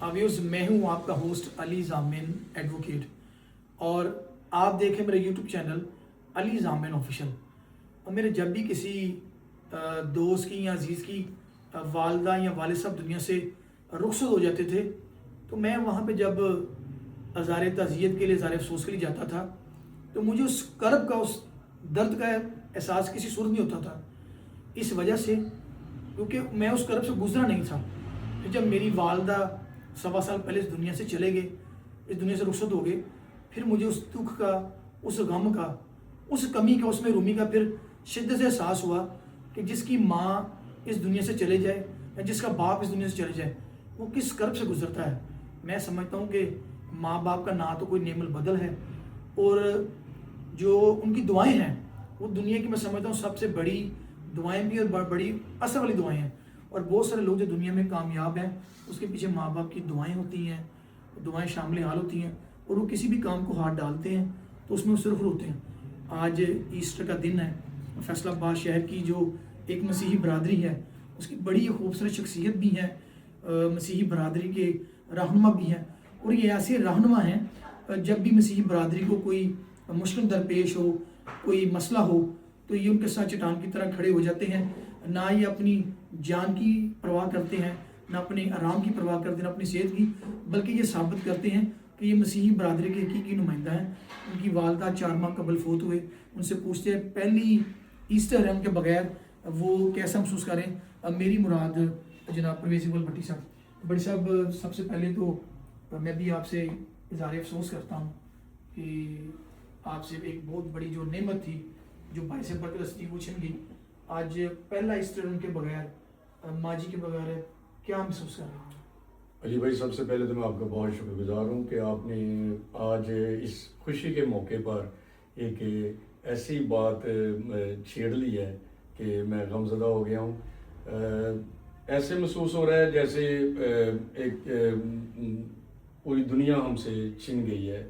Viewers, मैं हूं आपका होस्ट अली ज़ामिन एडवोकेट और आप देखें मेरा यूट्यूब चैनल अली ज़ामिन ऑफिशियल। और मेरे जब भी किसी दोस्त की या अजीज़ की वालदा या वालिद साहब दुनिया से रुखसत हो जाते थे तो मैं वहाँ पे जब अज़ार तज़ियत के लिए, अज़ार अफसोस के लिए जाता था तो मुझे उस करब का, उस दर्द का एहसास किसी सूरत नहीं होता था। इस वजह से क्योंकि मैं उस करब से गुजरा नहीं था। फिर जब मेरी वालदा 1.25 साल पहले इस दुनिया से चले गए, इस दुनिया से रुखसत हो गए, फिर मुझे उस दुख का, उस गम का, उस कमी का, उसमें रूमी का फिर शिद्दत से एहसास हुआ कि जिसकी माँ इस दुनिया से चले जाए या जिसका बाप इस दुनिया से चले जाए वो किस करब से गुजरता है। मैं समझता हूँ कि माँ बाप का ना तो कोई नेमल बदल है और जो उनकी दुआएं हैं वो दुनिया की, मैं समझता हूँ, सबसे बड़ी दुआएं भी और बड़ी असर वाली दुआएं हैं। और बहुत सारे लोग जो दुनिया में कामयाब हैं उसके पीछे माँ बाप की दुआएं होती हैं, दुआएं शामिल हाल होती हैं और वो किसी भी काम को हाथ डालते हैं तो उसमें वो सुरखरू होते हैं। आज ईस्टर का दिन है। फैसलाबाद शहर की जो एक मसीही बरादरी है उसकी बड़ी खूबसूरत शख्सियत भी है, मसीही बरादरी के रहनुमा भी हैं और ये ऐसे रहनुमा हैं जब भी मसीही बरादरी को कोई मुश्किल दरपेश हो, कोई मसला हो तो ये उनके साथ चट्टान की तरह खड़े हो जाते हैं। ना ये अपनी जान की परवाह करते हैं, ना अपने आराम की परवाह करते हैं, ना अपनी सेहत की, बल्कि ये साबित करते हैं कि ये मसीही बरादरी के हकीकी नुमाइंदा हैं। उनकी वालदा 4 माह कबल फोत हुए। उनसे पूछते हैं पहली ईस्टर है उनके बगैर, वो कैसा महसूस करें। मेरी मुराद जनाब परवेज़ इकबाल भट्टी साहब। बड़ी साहब, सबसे पहले तो मैं भी आपसे इज़हार अफसोस करता हूँ कि आपसे एक बहुत बड़ी जो नेमत थी, जो भाई से बरकत थी, वो छिन गई। आज पहला ईस्टर उनके बगैर, माँ जी के बगैर है, क्या महसूस कर रहे हैं? अली भाई, सबसे पहले तो मैं आपका बहुत शुक्रगुजार हूँ कि आपने आज इस खुशी के मौके पर एक ऐसी बात छेड़ ली है कि मैं गमज़दा हो गया हूँ। ऐसे महसूस हो रहा है जैसे एक पूरी दुनिया हमसे छिन गई है।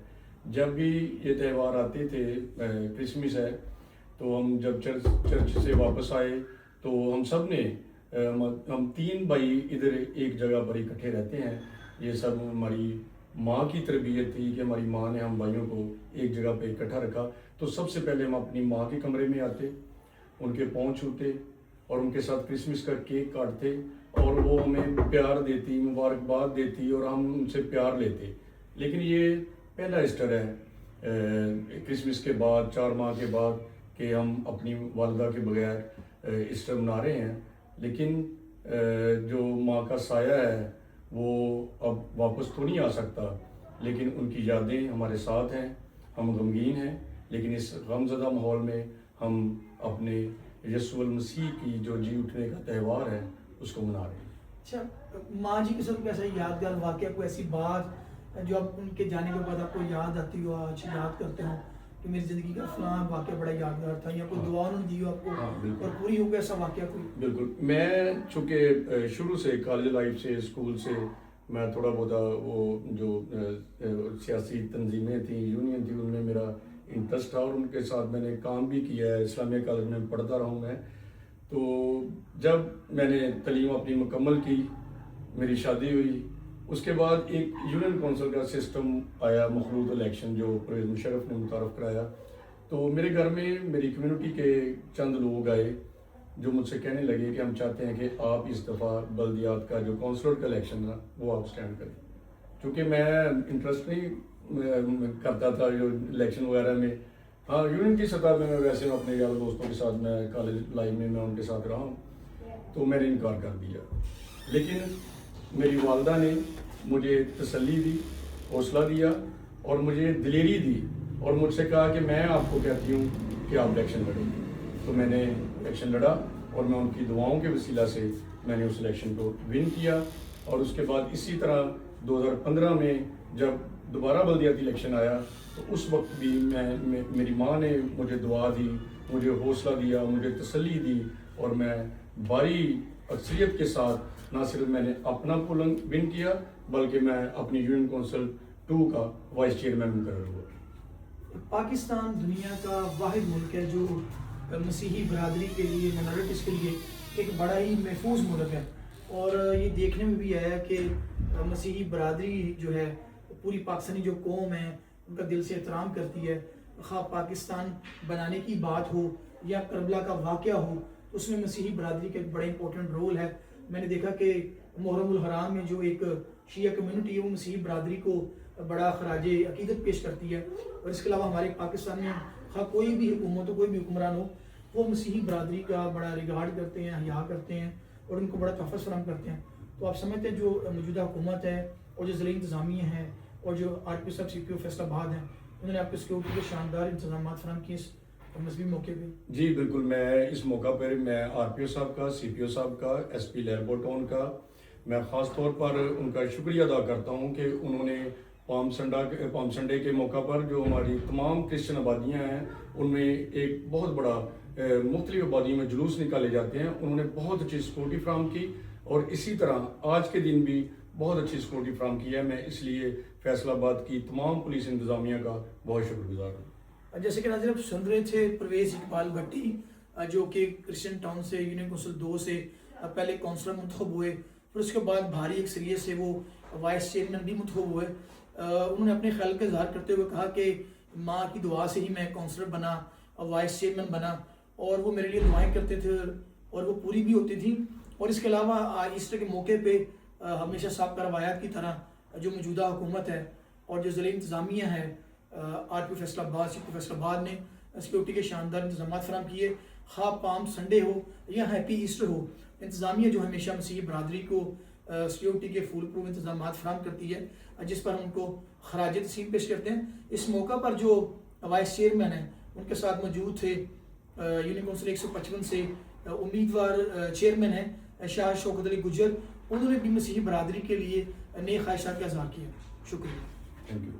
जब भी ये त्यौहार आते थे, क्रिसमस है, तो हम जब चर्च से वापस आए तो हम सब ने, हम 3 भाई इधर एक जगह पर इकट्ठे रहते हैं। ये सब हमारी माँ की तरबियत थी कि हमारी माँ ने हम भाइयों को एक जगह पे इकट्ठा रखा। तो सबसे पहले हम अपनी माँ के कमरे में आते, उनके पाँव छूते और उनके साथ क्रिसमस का केक काटते और वो हमें प्यार देती, मुबारकबाद देती और हम उनसे प्यार लेते। लेकिन ये पहला ईस्टर है क्रिसमस के बाद, 4 माह के बाद, कि हम अपनी वालदा के बगैर ईस्टर मना रहे हैं। लेकिन जो माँ का साया है वो अब वापस तो नहीं आ सकता, लेकिन उनकी यादें हमारे साथ हैं। हम गमगीन हैं, लेकिन इस गमज़दा माहौल में हम अपने यीशु मसीह की जो जी उठने का त्यौहार है उसको मना रहे हैं। अच्छा, माँ जी के साथ कैसा यादगार वाक़या, कोई ऐसी बात जो आप उनके जाने के बाद आपको याद आती हो, आज याद करते हो कि मेरी ज़िंदगी का फ़लाँ वाक़या बड़ा यादगार था, या कोई दुआ उन्होंने दी हो आपको और पूरी हो गया ऐसा वाक़या कोई? बिल्कुल। मैं चूँकि शुरू से कॉलेज लाइफ से, स्कूल से मैं थोड़ा बहुत वो जो सियासी तंजीमें थी, यूनियन थी, उनमें मेरा इंटरेस्ट था और उनके साथ मैंने काम भी किया है। इस्लामिया कॉलेज में पढ़ता रहा हूँ मैं। तो जब मैंने तलीम अपनी मुकम्मल की, मेरी शादी हुई, उसके बाद एक यूनियन कौंसिल का सिस्टम आया, मखलूत इलेक्शन, जो परवेज़ मुशर्रफ ने मुतारफ़ कराया। तो मेरे घर में मेरी कम्युनिटी के चंद लोग आए जो मुझसे कहने लगे कि हम चाहते हैं कि आप इस दफ़ा बल्दियात का जो कौंसलर का इलेक्शन था वो आप स्टैंड करें। क्योंकि मैं इंटरेस्ट नहीं करता था जो इलेक्शन वगैरह में। हाँ, यूनियन की सतह में मैं वैसे अपने यार दोस्तों के साथ, मैं कॉलेज लाइफ में मैं उनके साथ रहा हूँ, तो मैंने इनकार कर दिया। लेकिन मेरी वालदा ने मुझे तसल्ली दी, हौसला दिया और मुझे दिलेरी दी और मुझसे कहा कि मैं आपको कहती हूँ कि आप इलेक्शन लड़ें। तो मैंने इलेक्शन लड़ा और मैं उनकी दुआओं के वसीला से मैंने उस इलेक्शन को विन किया। और उसके बाद इसी तरह 2015 में जब दोबारा बल्दियाती इलेक्शन आया तो उस वक्त भी मेरी माँ ने मुझे दुआ दी, मुझे हौसला दिया, मुझे तसल्ली दी और मैं भारी अक्सरियत के साथ ना सिर्फ मैंने अपना पोलिंग विन किया बल्कि मैं अपनी यूनियन कौंसिल 2 का वाइस चेयरमैन मुकर्रर हुआ। पाकिस्तान दुनिया का वाहिद मुल्क है जो मसीही बरादरी के लिए, माइनॉरिटीज़ के लिए एक बड़ा ही महफूज मुल्क है اور یہ دیکھنے میں بھی آیا کہ مسیحی برادری جو ہے پوری پاکستانی جو قوم ہے ان کا دل سے احترام کرتی ہے. خواہ پاکستان بنانے کی بات ہو یا کربلا کا واقعہ ہو تو اس میں مسیحی برادری کا ایک بڑا امپورٹنٹ رول ہے. میں نے دیکھا کہ محرم الحرام میں جو ایک شیعہ کمیونٹی ہے وہ مسیحی برادری کو بڑا خراج عقیدت پیش کرتی ہے. اور اس کے علاوہ ہمارے پاکستان میں خواہ کوئی بھی حکومت ہو کوئی بھی حکمران ہو وہ مسیحی برادری کا بڑا ریگارڈ کرتے ہیں, حیا کرتے ہیں اور ان کو بڑا تحفظ فراہم کرتے ہیں. تو آپ سمجھتے ہیں جو موجودہ حکومت ہے اور جو ضلعی انتظامیہ ہیں اور جو RPO صاحب CPO فیصل آباد ہیں انہوں نے آپ کے سیکورٹی کے شاندار انتظامات فراہم کیے اس مذہبی موقع پہ. جی بالکل, میں اس موقع پر میں RPO صاحب کا, CPO صاحب کا, SP لیربو ٹاؤن کا میں خاص طور پر ان کا شکریہ ادا کرتا ہوں کہ انہوں نے پام سنڈے کے موقع پر جو ہماری تمام کرسچن آبادیاں ہیں ان میں ایک بہت بڑا مختلف آبادیوں میں جلوس نکالے جاتے ہیں, انہوں نے بہت اچھی سیکورٹی فراہم کی اور اسی طرح آج کے دن بھی بہت اچھی سیکورٹی فراہم کی ہے. میں اس لیے فیصل آباد کی تمام پولیس انتظامیہ کا بہت شکر گزار ہوں. جیسے کہ ناظرین آپ سن رہے تھے پرویز اقبال بھٹی جو کہ کرسچن ٹاؤن سے یونین کونسل 2 سے پہلے کونسلر منتخب ہوئے, پھر اس کے بعد بھاری اکثریت سے وہ وائس چیئرمین بھی منتخب ہوئے. انہوں نے اپنے خیال کا اظہار کرتے ہوئے کہا کہ ماں کی دعا سے ہی میں کونسلر بنا, وائس چیئرمین بنا اور وہ میرے لیے دعائیں کرتے تھے اور وہ پوری بھی ہوتی تھیں. اور اس کے علاوہ ایسٹر کے موقع پہ ہمیشہ سابقہ روایات کی طرح جو موجودہ حکومت ہے اور جو ضلعی انتظامیہ ہے RPO فیصل آباد, CPO فیصل آباد نے سیکورٹی کے شاندار انتظامات فراہم کیے. خواہ پام سنڈے ہو یا ہیپی ایسٹر ہو, انتظامیہ جو ہمیشہ مسیحی برادری کو سیکورٹی کے فول پروف انتظامات فراہم کرتی ہے جس پر ہم ان کو خراج تحسین پیش کرتے ہیں. اس موقع پر جو وائس چیئرمین ہیں ان کے ساتھ موجود تھے یونین کونسل 155 سے امیدوار چیئرمین ہیں شاہ شوکت علی گجر, انہوں نے بھی مسیحی برادری کے لیے نیک خواہشات کا اظہار کیا. شکریہ. Thank you.